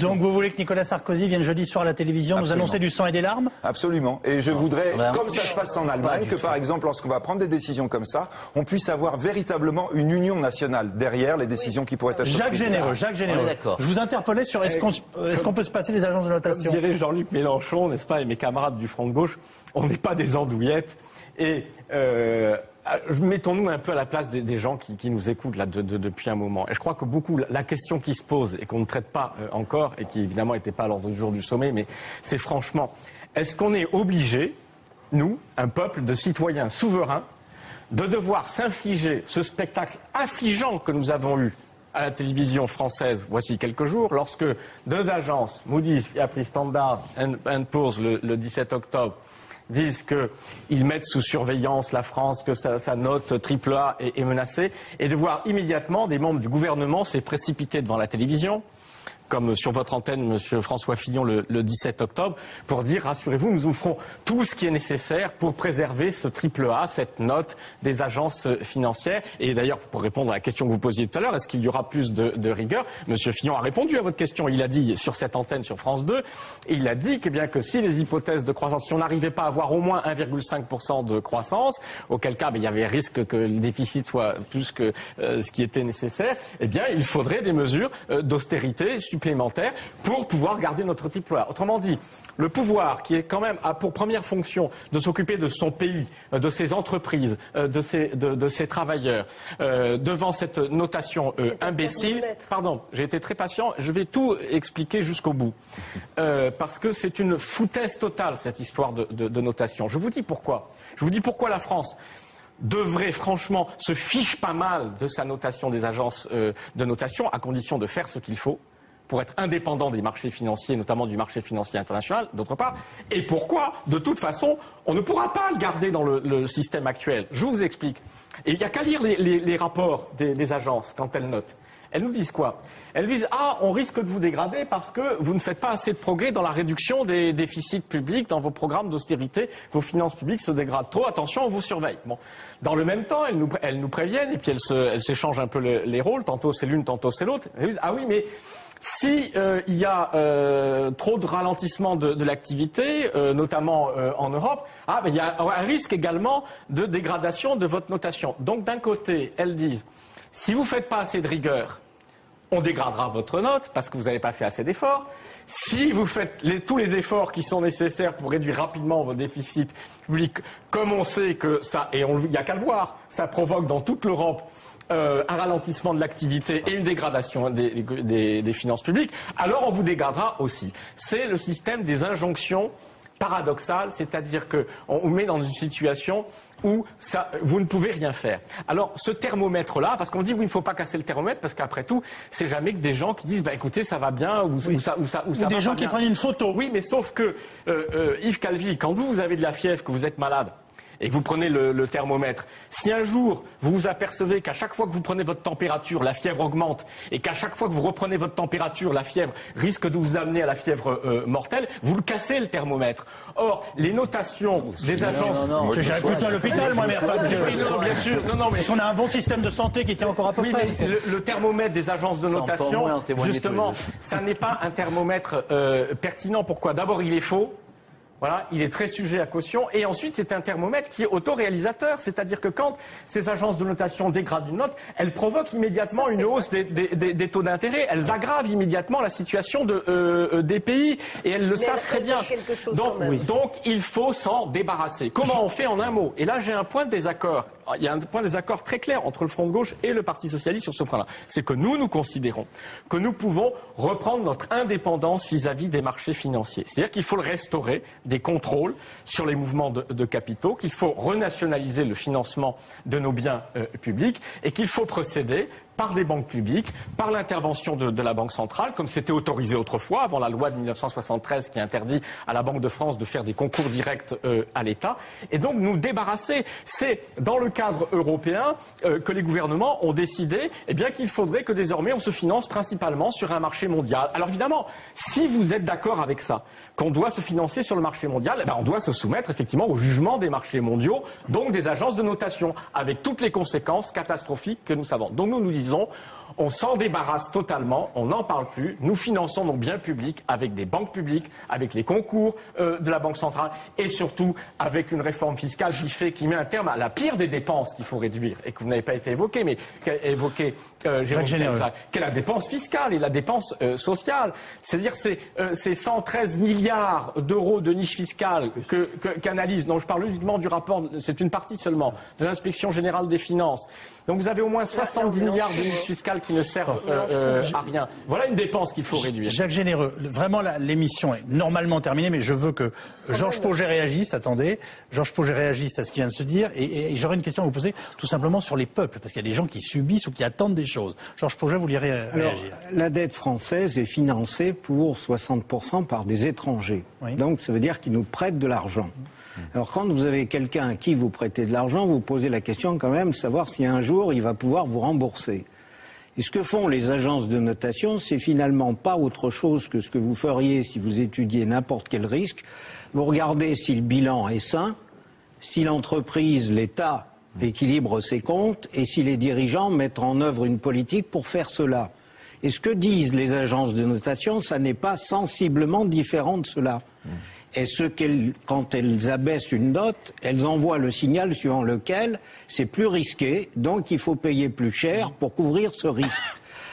notation. Donc vous voulez que Nicolas Sarkozy vienne jeudi soir à la télévision nous annoncer du sang et des larmes? Absolument. Et je voudrais, comme ça se passe en Allemagne, que par exemple, lorsqu'on va prendre des décisions comme ça, on puisse avoir véritablement une union nationale derrière les décisions qui pourraient être prises. Jacques Généreux. Je vous interpellais sur est-ce qu'on peut se passer des agences de notation? Comme dirait Jean-Luc Mélenchon, n'est-ce pas, et mes camarades du Front de gauche, on n'est pas des andouillettes. Et mettons-nous un peu à la place des gens qui nous écoutent là depuis un moment. Et je crois que la question qui se pose et qu'on ne traite pas encore, et qui évidemment n'était pas à l'ordre du jour du sommet, mais c'est franchement, est-ce qu'on est obligé, nous, un peuple de citoyens souverains, de devoir s'infliger ce spectacle affligeant que nous avons eu à la télévision française voici quelques jours, lorsque deux agences, Moody's et April Standard & Poor's, le 17 octobre, disent qu'ils mettent sous surveillance la France, que sa note AAA est menacée, et de voir immédiatement des membres du gouvernement se précipiter devant la télévision, comme sur votre antenne, Monsieur François Fillon, le 17 octobre, pour dire, rassurez-vous, nous ferons tout ce qui est nécessaire pour préserver ce AAA, cette note des agences financières. Et d'ailleurs, pour répondre à la question que vous posiez tout à l'heure, est-ce qu'il y aura plus de rigueur? Monsieur Fillon a répondu à votre question. Il a dit sur cette antenne, sur France 2, il a dit que si les hypothèses de croissance, si on n'arrivait pas à avoir au moins 1,5% de croissance, auquel cas il y avait risque que le déficit soit plus que ce qui était nécessaire, eh bien il faudrait des mesures d'austérité supplémentaires pour pouvoir garder notre AAA. Autrement dit, le pouvoir qui est quand même a pour première fonction de s'occuper de son pays, de ses entreprises, de ses travailleurs, devant cette notation imbécile. Pardon, j'ai été très patient, je vais tout expliquer jusqu'au bout. Parce que c'est une foutaise totale cette histoire de notation. Je vous dis pourquoi. Je vous dis pourquoi la France devrait franchement se fiche pas mal de sa notation des agences de notation, à condition de faire ce qu'il faut pour être indépendant des marchés financiers, notamment du marché financier international, d'autre part. Et pourquoi, de toute façon, on ne pourra pas le garder dans le système actuel. Je vous explique. Et il n'y a qu'à lire les rapports des agences quand elles notent. Elles nous disent quoi? Elles disent on risque de vous dégrader parce que vous ne faites pas assez de progrès dans la réduction des déficits publics, dans vos programmes d'austérité, vos finances publiques se dégradent trop, attention, on vous surveille. Bon. Dans le même temps, elles nous préviennent et puis elles s'échangent un peu les rôles, tantôt c'est l'une, tantôt c'est l'autre. Elles disent oui, mais si il y a trop de ralentissement de l'activité, notamment en Europe, il y a un risque également de dégradation de votre notation. Donc d'un côté, elles disent si vous ne faites pas assez de rigueur, on dégradera votre note parce que vous n'avez pas fait assez d'efforts. Si vous faites tous les efforts qui sont nécessaires pour réduire rapidement vos déficits publics, comme on sait que ça, et il n'y a qu'à le voir, ça provoque dans toute l'Europe un ralentissement de l'activité et une dégradation des finances publiques, alors on vous dégradera aussi. C'est le système des injonctions paradoxales, c'est-à-dire qu'on vous met dans une situation où vous ne pouvez rien faire. Alors ce thermomètre-là, parce qu'on dit oui, il ne faut pas casser le thermomètre, parce qu'après tout, c'est jamais que des gens qui disent écoutez, ça va bien, ou ça va des gens qui prennent une photo. Oui, mais sauf que Yves Calvi, quand vous avez de la fièvre, que vous êtes malade, et que vous prenez le thermomètre, si un jour vous vous apercevez qu'à chaque fois que vous prenez votre température, la fièvre augmente, et qu'à chaque fois que vous reprenez votre température, la fièvre risque de vous amener à la fièvre mortelle, vous le cassez le thermomètre. Or, les notations des agences... J'irais plutôt à l'hôpital, moi, mais bien sûr. Non, mais... Parce qu'on a un bon système de santé qui tient encore à peu près. Le thermomètre des agences de notation, justement, ça n'est pas un thermomètre pertinent. Pourquoi? D'abord, il est faux. Voilà, il est très sujet à caution. Et ensuite, c'est un thermomètre qui est autoréalisateur. C'est-à-dire que quand ces agences de notation dégradent une note, elles provoquent immédiatement une hausse des taux d'intérêt. Elles aggravent immédiatement la situation des pays. Et elles le savent très bien. Donc, il faut s'en débarrasser. Comment on fait en un mot? Et là, j'ai un point de désaccord. Il y a un point de désaccord très clair entre le Front de gauche et le Parti socialiste sur ce point-là. C'est que nous considérons que nous pouvons reprendre notre indépendance vis-à-vis des marchés financiers. C'est-à-dire qu'il faut le restaurer, des contrôles sur les mouvements de capitaux, qu'il faut renationaliser le financement de nos biens publics et qu'il faut procéder par des banques publiques, par l'intervention de la Banque centrale, comme c'était autorisé autrefois, avant la loi de 1973 qui interdit à la Banque de France de faire des concours directs à l'État. Et donc nous débarrasser, c'est dans le cadre européen que les gouvernements ont décidé qu'il faudrait que désormais on se finance principalement sur un marché mondial. Alors évidemment, si vous êtes d'accord avec ça, qu'on doit se financer sur le marché mondial, on doit se soumettre effectivement au jugement des marchés mondiaux, donc des agences de notation, avec toutes les conséquences catastrophiques que nous savons. Donc nous disons, On s'en débarrasse totalement, on n'en parle plus. Nous finançons nos biens publics avec des banques publiques, avec les concours de la Banque centrale et surtout avec une réforme fiscale qui met un terme à la pire des dépenses qu'il faut réduire et que vous n'avez pas été évoqué, mais qu'a évoqué Jérôme Cahuzac, qui est la dépense fiscale et la dépense sociale. C'est-à-dire ces 113 milliards d'euros de niche fiscale qu'analyse, donc je parle uniquement du rapport, c'est une partie seulement, de l'Inspection générale des finances. Donc vous avez au moins 70 milliards de niches fiscales qui ne servent à rien. Voilà une dépense qu'il faut réduire. Jacques Généreux, vraiment l'émission est normalement terminée, mais je veux que Georges Pauget réagisse. Attendez, Georges Pauget réagisse à ce qui vient de se dire, et j'aurais une question à vous poser tout simplement sur les peuples, parce qu'il y a des gens qui subissent ou qui attendent des choses. Georges Pauget, vous voulez réagir? Alors, la dette française est financée pour 60% par des étrangers. Oui. Donc ça veut dire qu'ils nous prêtent de l'argent. Alors quand vous avez quelqu'un à qui vous prêtez de l'argent, vous posez la question quand même de savoir si un jour il va pouvoir vous rembourser. Et ce que font les agences de notation, c'est finalement pas autre chose que ce que vous feriez si vous étudiez n'importe quel risque. Vous regardez si le bilan est sain, si l'entreprise, l'État équilibre ses comptes et si les dirigeants mettent en œuvre une politique pour faire cela. Et ce que disent les agences de notation, ça n'est pas sensiblement différent de cela. Et quand elles abaissent une note, elles envoient le signal suivant lequel c'est plus risqué, donc il faut payer plus cher pour couvrir ce risque.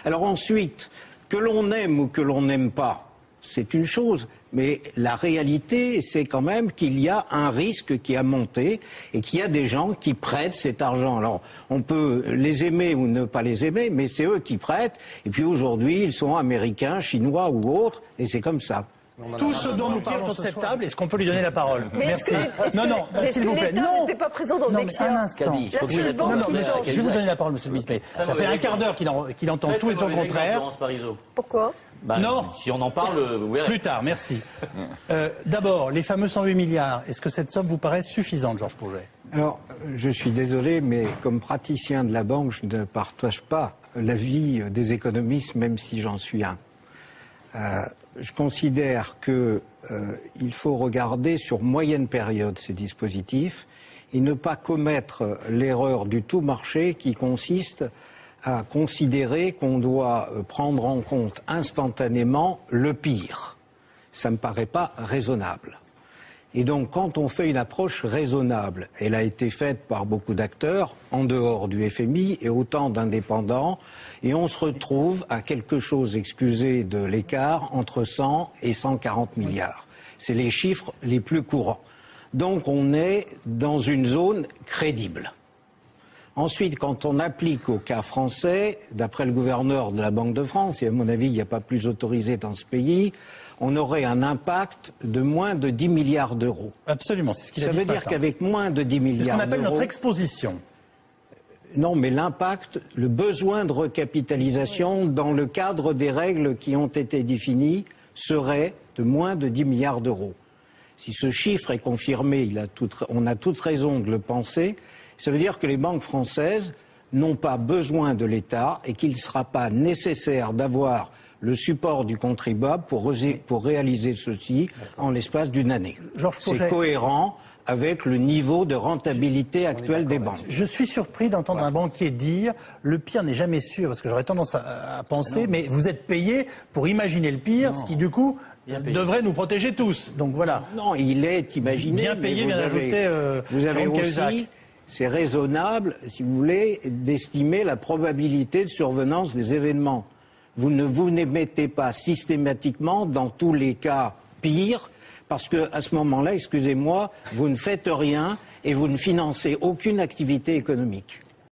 Alors ensuite, que l'on aime ou que l'on n'aime pas, c'est une chose, mais la réalité, c'est quand même qu'il y a un risque qui a monté et qu'il y a des gens qui prêtent cet argent. Alors, on peut les aimer ou ne pas les aimer, mais c'est eux qui prêtent, et puis aujourd'hui, ils sont américains, chinois ou autres, et c'est comme ça. Tout ce dont nous parlons sur cette table, est-ce qu'on peut lui donner la parole? Merci. Non, s'il vous plaît. Non, n'était pas présent dans le un instant. Je vais vous donner la parole, monsieur le vice-président. Ça fait un quart d'heure qu'il entend tout et son contraire. Pourquoi? Non. Si on en parle, vous verrez. Plus tard, merci. D'abord, les fameux 108 milliards, est-ce que cette somme vous paraît suffisante, Georges Pauget? Alors, je suis désolé, mais comme praticien de la banque, je ne partage pas l'avis des économistes, même si j'en suis un. Je considère qu'il faut regarder sur moyenne période ces dispositifs et ne pas commettre l'erreur du tout marché qui consiste à considérer qu'on doit prendre en compte instantanément le pire. Ça ne me paraît pas raisonnable. Et donc, quand on fait une approche raisonnable, elle a été faite par beaucoup d'acteurs, en dehors du FMI et autant d'indépendants, et on se retrouve à quelque chose, excusez de l'écart, entre 100 et 140 milliards. C'est les chiffres les plus courants. Donc, on est dans une zone crédible. Ensuite, quand on applique au cas français, d'après le gouverneur de la Banque de France, et à mon avis, il n'y a pas plus autorisé dans ce pays, on aurait un impact de moins de 10 milliards d'euros. Absolument, c'est ce qu'il a dit. Ça veut dire qu'avec moins de 10 milliards d'euros... C'est ce qu'on appelle notre exposition. Non, mais l'impact, le besoin de recapitalisation dans le cadre des règles qui ont été définies serait de moins de 10 milliards d'euros. Si ce chiffre est confirmé, on a toute raison de le penser, ça veut dire que les banques françaises n'ont pas besoin de l'État et qu'il ne sera pas nécessaire d'avoir le support du contribuable pour réaliser ceci en l'espace d'une année. C'est cohérent avec le niveau de rentabilité actuel des banques. Je suis surpris d'entendre un banquier dire « le pire n'est jamais sûr », parce que j'aurais tendance à penser, mais vous êtes payé pour imaginer le pire, ce qui du coup devrait nous protéger tous. Donc voilà. Non, il est imaginé. Bien payé, bien ajouté. Vous avez aussi, c'est raisonnable, si vous voulez, d'estimer la probabilité de survenance des événements. Vous ne mettez pas systématiquement dans tous les cas pires, parce qu'à ce moment-là, excusez-moi, vous ne faites rien et vous ne financez aucune activité économique.